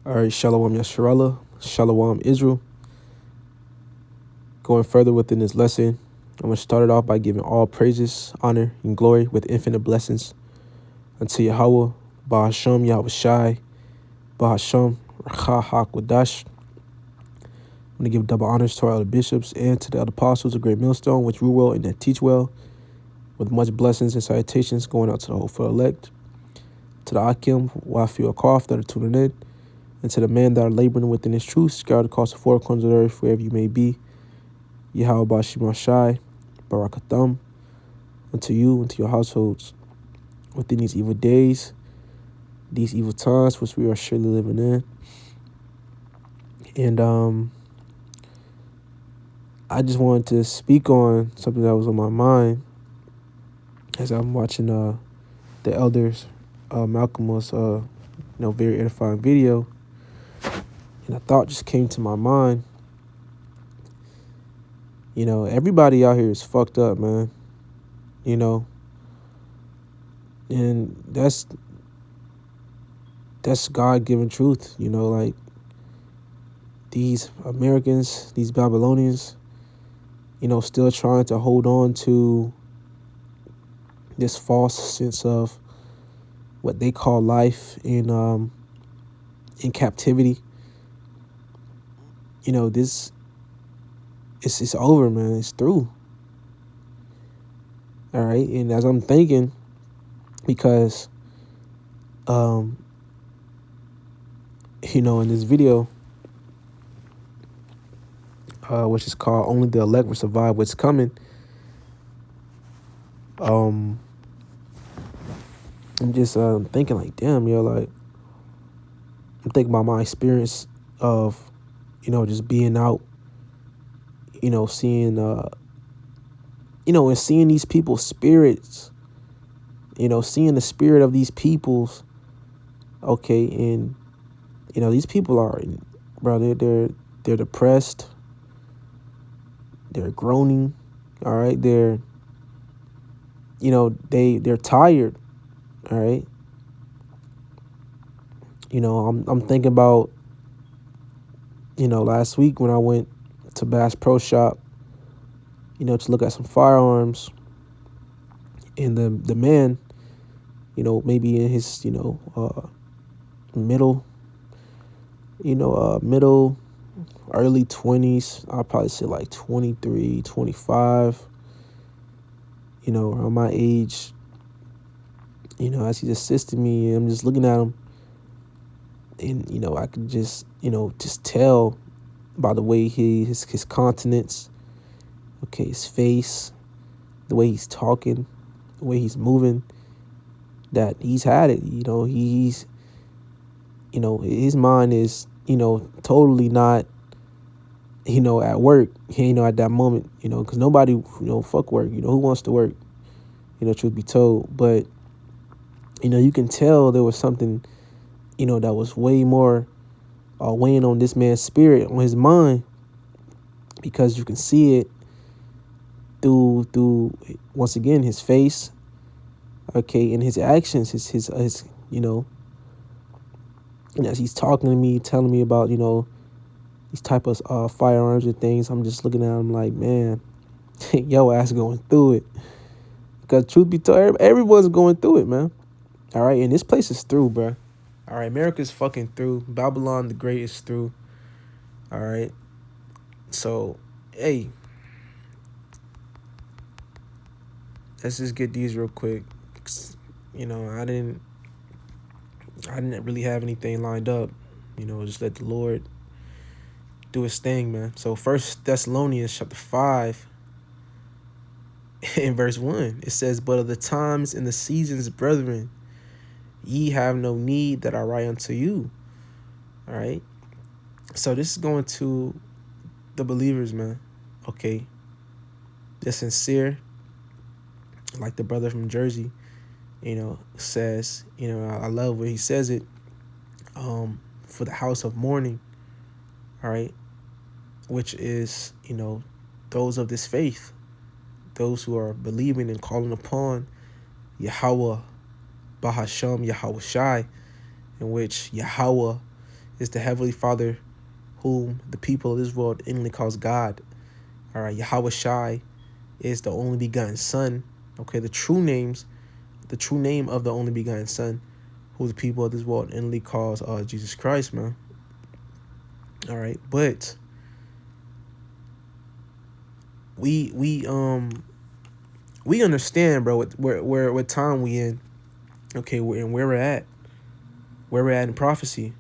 All right, Shalom Yasharallah, Shalom Israel. Going further within this lesson, I'm going to start it off by giving all praises, honor, and glory with infinite blessings unto Yahweh, Bahasham Yahweh Shai, Bahasham Racha HaKodash. I'm going to give double honors to our other bishops and to the other apostles of Great Millstone, which rule well and that teach well, with much blessings and salutations going out to the hopeful elect, to the Akim, Wafi, Akaf that are tuning in, and to the men that are laboring within his truth, scattered across the four corners of the earth, wherever you may be. Yahweh Bashim Shai, Barakatham, unto you and to your households within these evil days, these evil times which we are surely living in. And I just wanted to speak on something that was on my mind as I'm watching the elders, Malcolm was very edifying video, and a thought just came to my mind. Everybody out here is fucked up, man. And that's God-given truth. Like these Americans, these Babylonians, still trying to hold on to this false sense of what they call life in captivity. This it's over, man. It's through. All right, and as I'm thinking, because in this video, which is called "Only the Elect Will Survive What's Coming," I'm just thinking like, damn, like I'm thinking about my experience of just being out, seeing and seeing these people's spirits, seeing the spirit of these peoples. Okay, and these people are, bro, they're depressed, they're groaning, all right, they're tired, all right. I'm thinking about last week when I went to Bass Pro Shop, to look at some firearms, and the man, maybe in his middle early 20s, I'll probably say like 23, 25, around my age, as he's assisting me, I'm just looking at him, and I could just tell by the way his countenance, okay, his face, the way he's talking, the way he's moving, that he's had it. He's his mind is totally not at work, at that moment, because nobody fuck work, who wants to work, truth be told. But you can tell there was something that was way more weighing on this man's spirit, on his mind, because you can see it through once again his face, okay, and his actions, his and as he's talking to me, telling me about these type of firearms and things. I'm just looking at him like, man, yo ass going through it, because truth be told, everyone's going through it, man. All right, and this place is through, bro. All right, America's fucking through. Babylon the Great is through. All right, so hey, let's just get these real quick. I didn't really have anything lined up. Just let the Lord do his thing, man. So 1 Thessalonians chapter 5 in verse 1, it says, "But of the times and the seasons, brethren, ye have no need that I write unto you." All right. So this is going to the believers, man. Okay. They're sincere, like the brother from Jersey, says, I love where he says it, for the house of mourning, all right, which is, those of this faith, those who are believing and calling upon Yahweh, Bahasham, Yahweh Shai, in which Yahweh is the Heavenly Father whom the people of this world inly calls God. All right, Yahweh Shai is the only begotten Son. Okay, the true name of the only begotten Son, who the people of this world inly calls Jesus Christ, man. All right, but we understand, bro, what time we in. Okay, and where we're at in prophecy,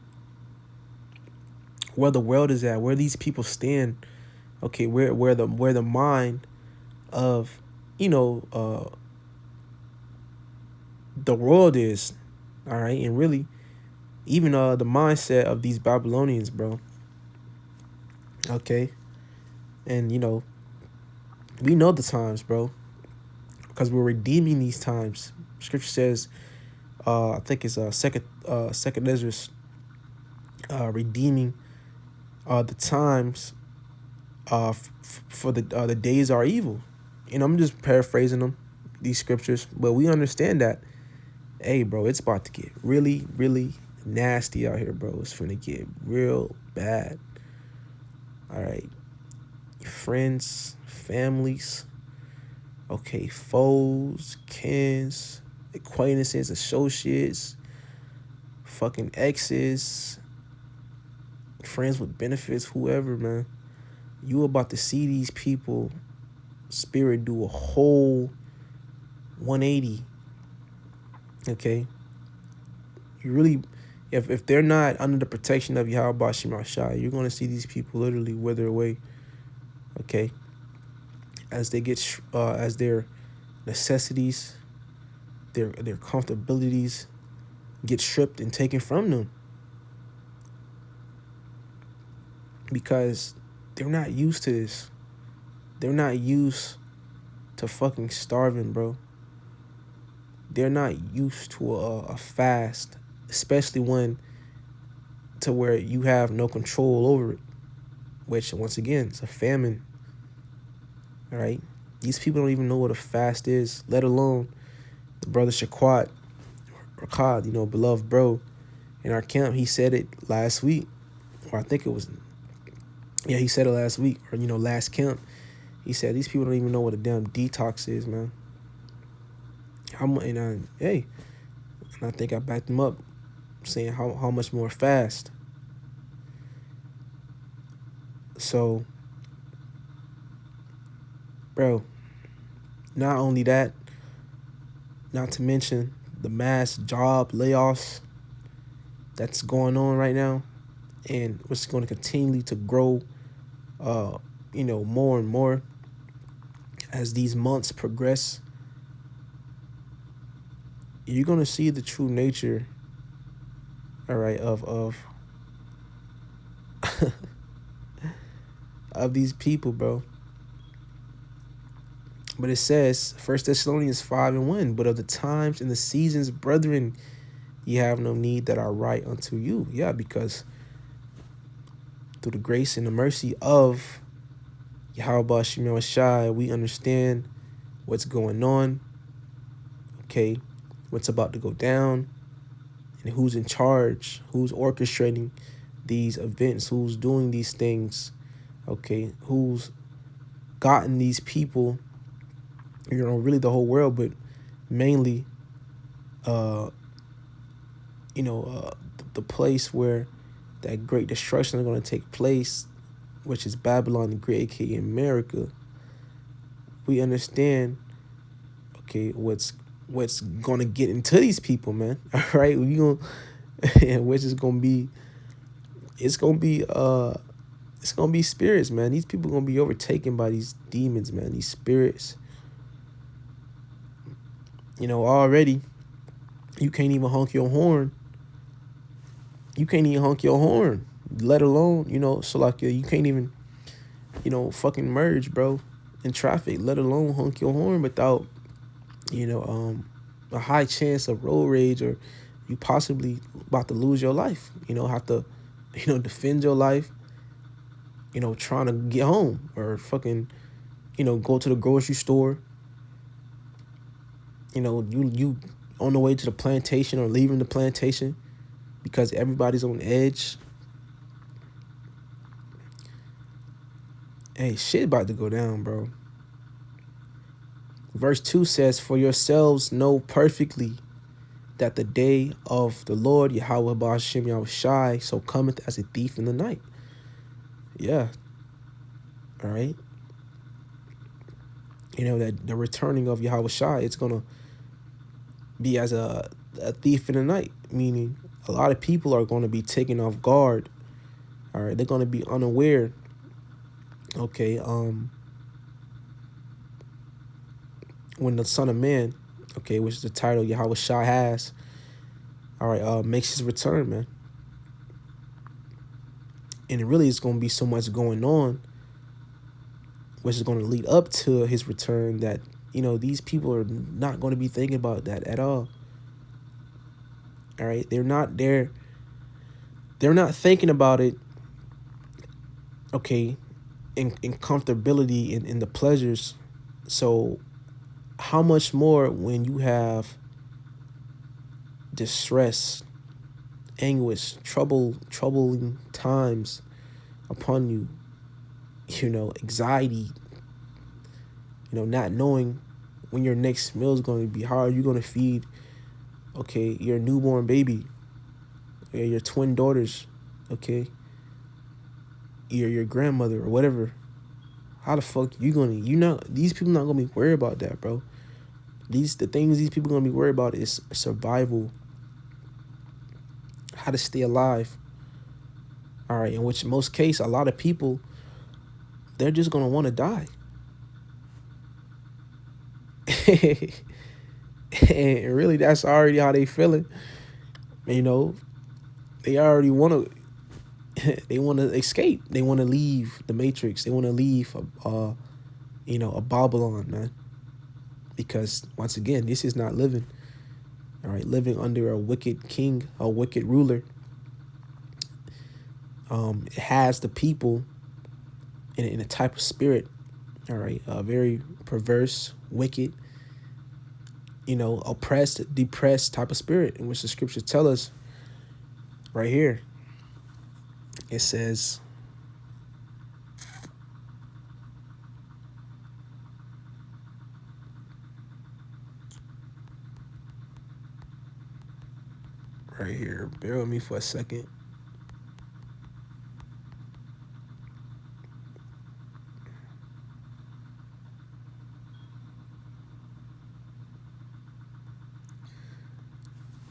where the world is at, where these people stand. Okay, where the mind of, the world is. All right, and really, even the mindset of these Babylonians, bro. Okay, and we know the times, bro, because we're redeeming these times. Scripture says, I think it's second Ezra, redeeming the times for the days are evil. And I'm just paraphrasing these scriptures, but we understand that, hey, bro, it's about to get really, really nasty out here, bro. It's finna get real bad. All right, friends, families, okay, foes, kins, acquaintances, associates, fucking exes, friends with benefits, whoever, man. You about to see these people spirit do a whole 180. Okay, you really, if they're not under the protection of Yahweh Bashim Ashai, you're going to see these people literally wither away. Okay, as they get as their necessities, their comfortabilities get stripped and taken from them, because they're not used to this. They're not used to fucking starving, bro. They're not used to a fast, especially when to where you have no control over it, which, once again, it's a famine. All right, these people don't even know what a fast is, let alone the brother Shaquat Rakad, beloved bro, in our camp. He said it last week, or I think it was, yeah, he said it last week, or last camp. He said these people don't even know what a damn detox is, man. And I think I backed him up, saying how much more fast. So, bro, not only that, not to mention the mass job layoffs that's going on right now, and what's going to continue to grow, more and more as these months progress. You're going to see the true nature, all right, of of these people, bro. But it says, 1 Thessalonians 5:1, but of the times and the seasons, brethren, ye have no need that are right unto you. Yeah, because through the grace and the mercy of Yahweh Shemel Shai, we understand what's going on, okay, what's about to go down, and who's in charge, who's orchestrating these events, who's doing these things, okay, who's gotten these people, really the whole world, but mainly, the place where that great destruction is going to take place, which is Babylon the Great, aka America. We understand, okay, what's going to get into these people, man. All right, which is going to be, it's going to be spirits, man. These people are going to be overtaken by these demons, man. These spirits. Already, you can't even honk your horn. You can't even honk your horn, let alone, so like you can't even, fucking merge, bro, in traffic, let alone honk your horn without, a high chance of road rage, or you possibly about to lose your life. Have to, defend your life, trying to get home, or fucking, go to the grocery store. You on the way to the plantation or leaving the plantation because everybody's on edge. Hey, shit about to go down, bro. Verse 2 says, "For yourselves know perfectly that the day of the Lord Yahweh Ba'ashem Yahushai so cometh as a thief in the night." Yeah, all right. You know that the returning of Yahushai, it's gonna be as a thief in the night, meaning a lot of people are going to be taken off guard. All right, they're going to be unaware. Okay, when the Son of Man, okay, which is the title Yahushai has, all right, makes his return, man. And it really is going to be so much going on, which is going to lead up to his return, that, you know, these people are not going to be thinking about that at all. All right, they're not there. They're not thinking about it. Okay, in comfortability in the pleasures. So, how much more when you have distress, anguish, troubling times upon you, you know, anxiety, you know, not knowing when your next meal is going to be. How are you going to feed, okay, your newborn baby, okay, your twin daughters, okay, your grandmother or whatever? How the fuck these people not gonna be worried about that, bro. The things these people gonna be worried about is survival, how to stay alive. All right, in which most case, a lot of people, they're just gonna want to die. And really, that's already how they feeling. You know, they already want to. They want to escape. They want to leave the Matrix. They want to leave, you know, a Babylon, man. Because once again, this is not living. All right, living under a wicked king, a wicked ruler. It has the people in a type of spirit. All right, very perverse, wicked, you know, oppressed, depressed type of spirit, in which the scriptures tell us right here. It says, right here, bear with me for a second.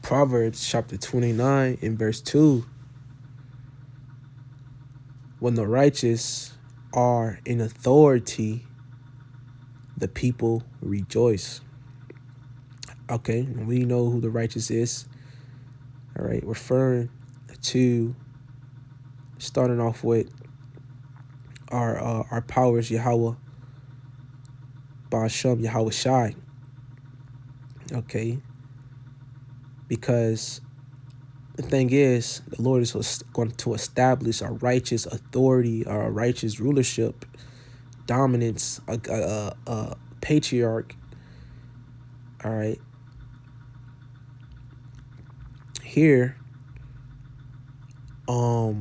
Proverbs chapter 29 in verse 2. When the righteous are in authority, the people rejoice. Okay, we know who the righteous is. All right, referring to, starting off with our powers, Yahweh Ba'ashem Yahushai. Okay, because the thing is, the Lord is going to establish a righteous authority, or a righteous rulership, dominance, a patriarch. All right. Here, well,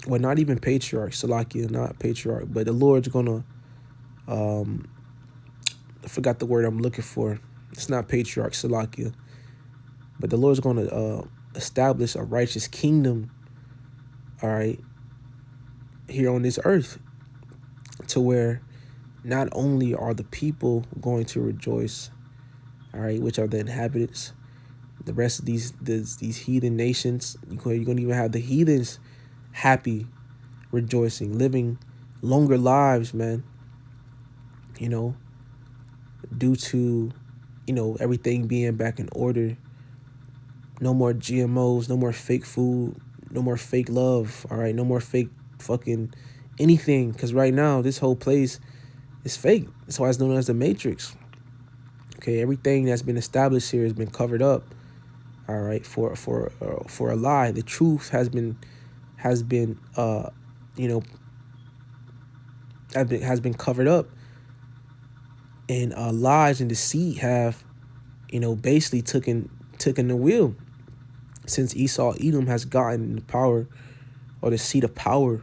not even patriarch, Salakia, not patriarch, but the Lord's gonna, I forgot the word I'm looking for. It's not patriarch, Salakia, but the Lord's gonna establish a righteous kingdom. All right, here on this earth, to where not only are the people going to rejoice, all right, which are the inhabitants, the rest of these heathen nations, you're gonna even have the heathens happy, rejoicing, living longer lives, man. You know, due to, you know, everything being back in order. No more GMOs, no more fake food, no more fake love, all right? No more fake fucking anything, because right now, this whole place is fake. That's why it's known as the Matrix. Okay, everything that's been established here has been covered up, all right, for a lie. The truth has been you know, has been covered up, and lies and deceit have, you know, basically taken the wheel, since Esau Edom has gotten the power, or the seat of power,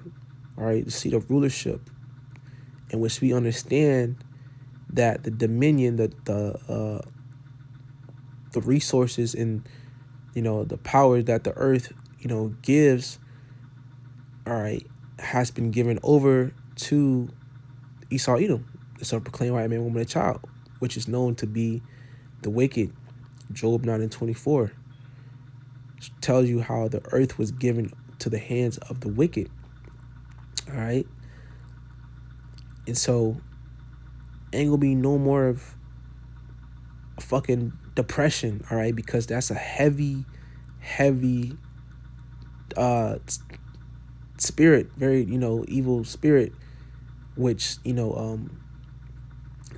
all right, the seat of rulership. in which we understand that the dominion, the resources and the power that the earth gives, all right, has been given over to Esau Edom, the self-proclaimed white man, woman, and child, which is known to be the wicked. Job 9:24 tells you how the earth was given to the hands of the wicked. All right. And so ain't gonna be no more of fucking depression, all right, because that's a heavy spirit, very evil spirit, which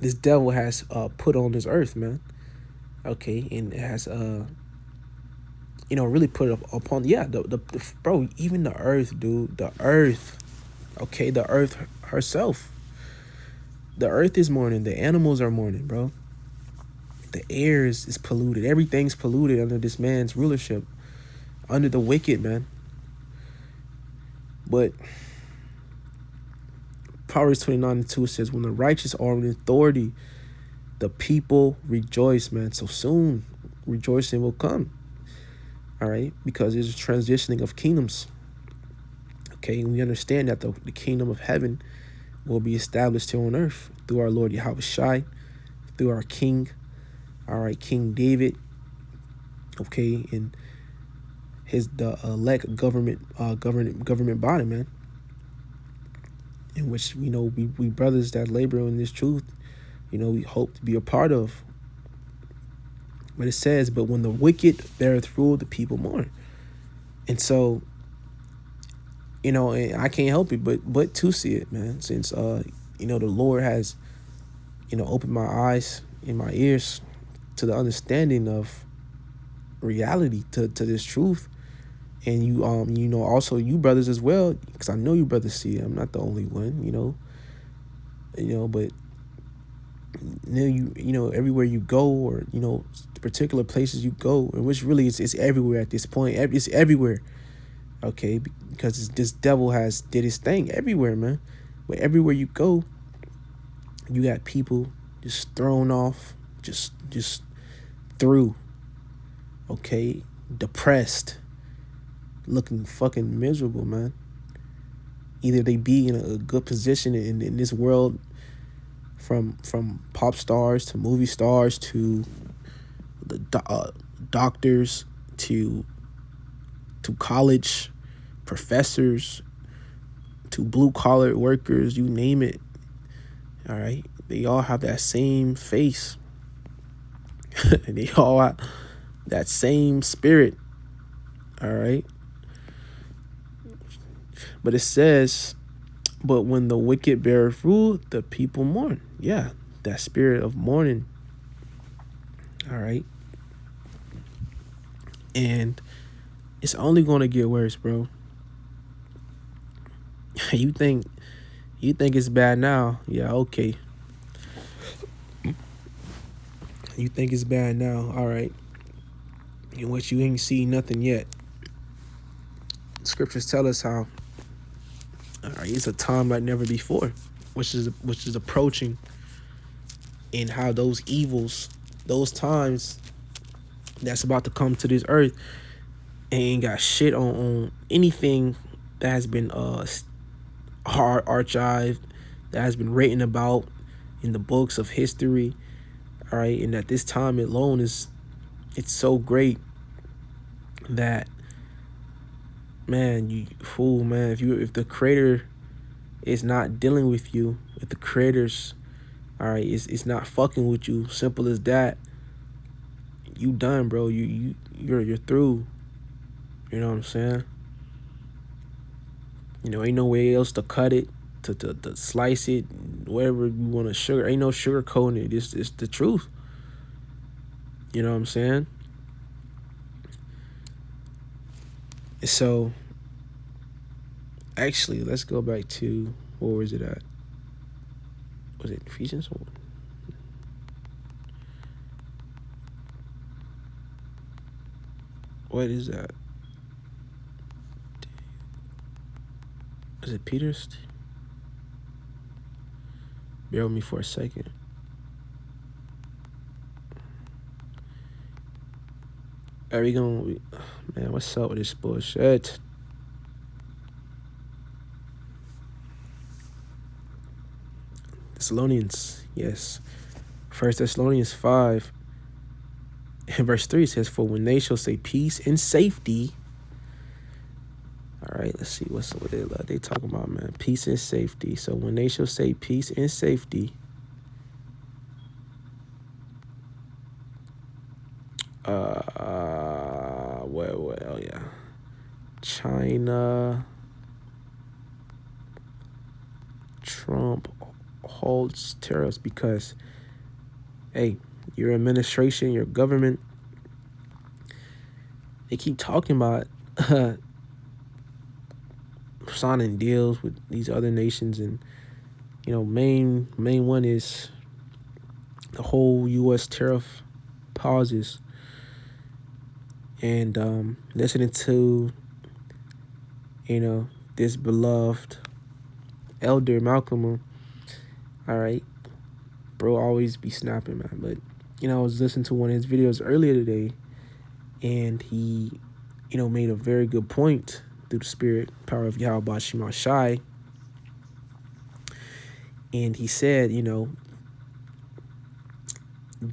this devil has put on this earth, man. Okay, and it has really put it upon the bro, even the earth, dude, the earth. Okay, the earth herself. The earth is mourning, the animals are mourning, bro. The air is polluted. Everything's polluted under this man's rulership, under the wicked, man. But Proverbs 29:2 says, when the righteous are in authority, the people rejoice, man. So soon, rejoicing will come. All right, because there's a transitioning of kingdoms. Okay, and we understand that the kingdom of heaven will be established here on earth through our Lord Yahweh Shai, through our King, all right, King David. Okay, and the elect government body, man, in which we brothers that labor in this truth, we hope to be a part of. But it says, but when the wicked beareth rule, the people mourn. And so, and I can't help it but to see it, man, since the Lord has opened my eyes and my ears to the understanding of reality, to this truth. And you also you brothers as well, because I know you brothers see it. I'm not the only one, but everywhere you go, or particular places you go, and which really is everywhere at this point. It's everywhere. Okay, because this devil has did his thing everywhere, man. But everywhere you go, you got people just thrown off, just through. Okay, depressed, looking fucking miserable, man. Either they be in a good position in this world, from pop stars to movie stars to the doctors to college professors to blue collar workers, you name it. All right, they all have that same face. They all have that same spirit. All right. But it says, but when the wicked beareth rule, the people mourn. Yeah, that spirit of mourning. All right. And it's only going to get worse, bro. You think it's bad now? Yeah, okay. You think it's bad now? All right. In which you ain't seen nothing yet. Scriptures tell us how it's a time like never before, which is approaching, and how those evils, those times that's about to come to this earth, ain't got shit on anything that has been archived, that has been written about in the books of history. All right, and at this time alone it's so great that, man, if the creator is not dealing with you, if the creator's all right, it's not fucking with you, simple as that, you done, bro. You're through. You know what I'm saying? Ain't no way else to cut it, to slice it, whatever you want to sugar. Ain't no sugar coating it. It's the truth. You know what I'm saying? So, actually, let's go back to, where was it at? Was it Ephesians? What is that? Is it Peter's? Bear with me for a second. Are we gonna, man, what's up with this bullshit? Thessalonians, yes. First Thessalonians 5 and verse 3 says, "For when they shall say peace and safety." All right, let's see what they talking about, man. Peace and safety. So when they shall say peace and safety, oh yeah, China, Trump holds tariffs because, hey, your administration, your government, they keep talking about signing deals with these other nations, and main one is the whole U.S. tariff pauses. And listening to this beloved elder Malcolm, all right, bro, always be snapping, man. But I was listening to one of his videos earlier today, and he made a very good point through the spirit power of Yahweh Shema Shai. And he said,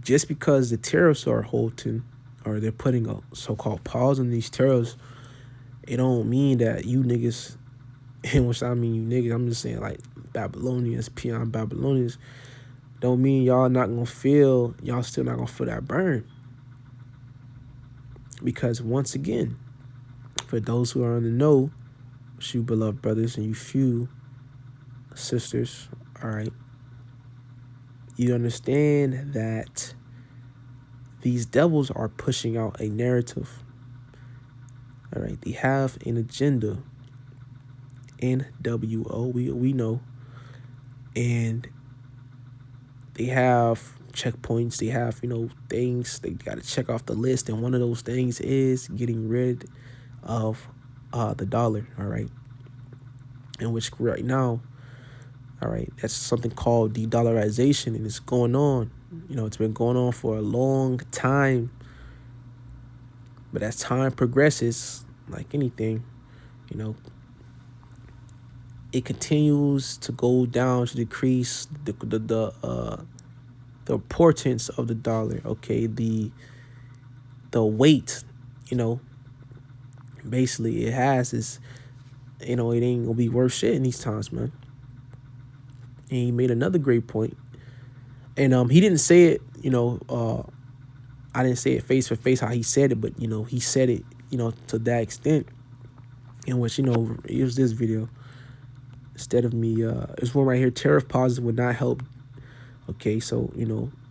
just because the tariffs are halting, or they're putting a so-called pause on these tariffs, it don't mean that you niggas, and which I mean you niggas, I'm just saying like Babylonians, peon Babylonians, don't mean y'all still not gonna feel that burn. Because once again, for those who are in the know, you beloved brothers and you few sisters, all right, you understand that these devils are pushing out a narrative. All right, they have an agenda. NWO, we know, and they have checkpoints. They have things they got to check off the list, and one of those things is getting rid of the dollar. All right, in which right now, all right, that's something called de-dollarization, and it's going on. It's been going on for a long time. But as time progresses, like anything, it continues to go down, to decrease the importance of the dollar. Okay, the weight, basically it has is, it ain't gonna be worth shit in these times, man. And he made another great point. And he didn't say it, I didn't say it face for face how he said it, but he said it, to that extent, in which it was this video. Instead of me, it's one right here. Tariff pauses would not help. Okay, so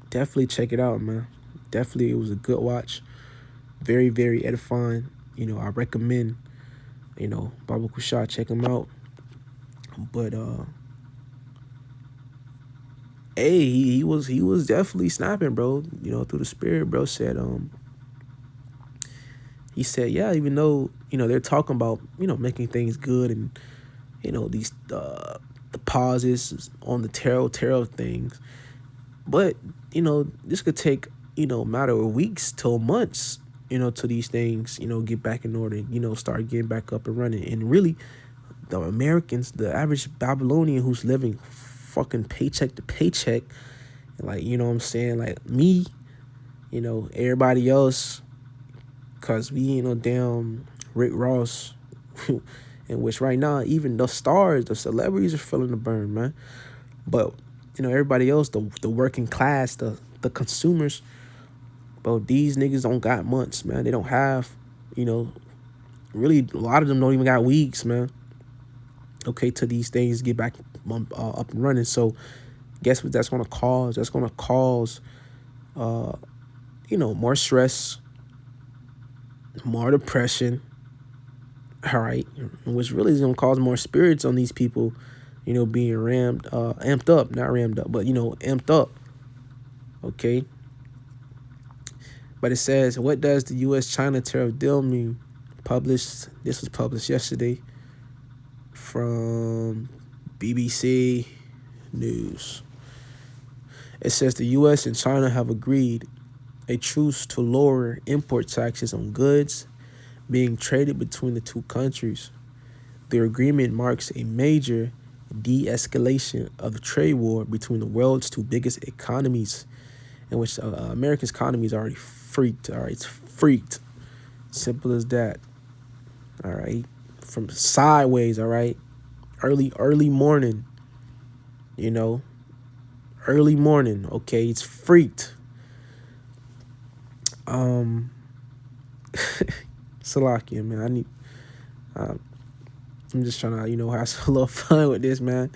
definitely check it out, man. Definitely, it was a good watch. Very, very edifying. I recommend. Baba Kushah, check him out. But hey, he was definitely snapping, bro. Through the spirit, bro. He said, yeah, even though they're talking about making things good, and these the pauses on the tarot things, but this could take a matter of weeks till months till these things get back in order, start getting back up and running. And really, the Americans, the average Babylonian who's living fucking paycheck to paycheck, like what I'm saying, like me, everybody else, cause we damn Rick Ross. In which right now, even the stars, the celebrities are feeling the burn, man. But everybody else, the working class, the consumers, bro, these niggas don't got months, man. They don't have, really, a lot of them don't even got weeks, man. Okay, till these things get back up and running. So guess what that's gonna cause? That's gonna cause more stress, more depression. All right, which really is gonna cause more spirits on these people, being amped up, not rammed up, but amped up. Okay. But it says, what does the U.S.-China tariff deal mean? This was published yesterday from BBC News. It says the U.S. and China have agreed a truce to lower import taxes on goods being traded between the two countries. The agreement marks a major de-escalation of the trade war between the world's two biggest economies, in which America's economy is already freaked. All right, it's freaked. Simple as that. All right, from sideways. All right, early morning. You know, early morning. Okay, it's freaked. Salakia, man. I'm just trying to, have a little fun with this, man.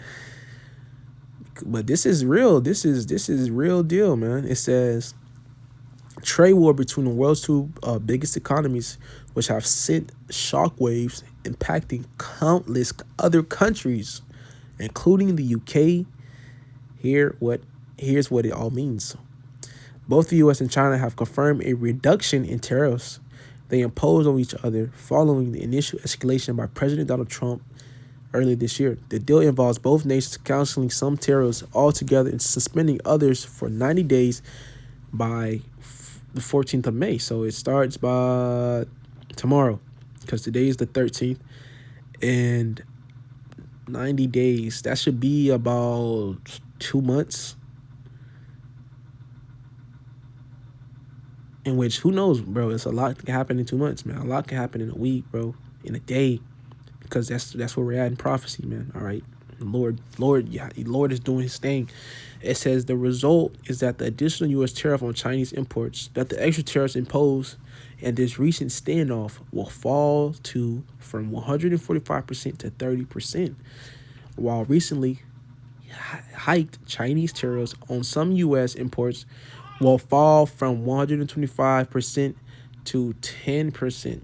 But this is real. This is real deal, man. It says trade war between the world's two biggest economies, which have sent shockwaves impacting countless other countries, including the UK. Here's what it all means. Both the U.S. and China have confirmed a reduction in tariffs they imposed on each other following the initial escalation by President Donald Trump earlier this year. The deal involves both nations canceling some tariffs altogether and suspending others for 90 days by the 14th of May. So it starts by tomorrow, because today is the 13th, and 90 days. That should be about 2 months. In which, who knows, bro? It's a lot can happen in 2 months, man. A lot can happen in a week, bro, in a day, because that's where we're at in prophecy, man. All right, Lord, Lord is doing His thing. It says the result is that the additional U.S. tariff on Chinese imports, that the extra tariffs imposed in this recent standoff will fall to from 145% to 30%, while recently hiked Chinese tariffs on some U.S. imports will fall from 125% to 10%.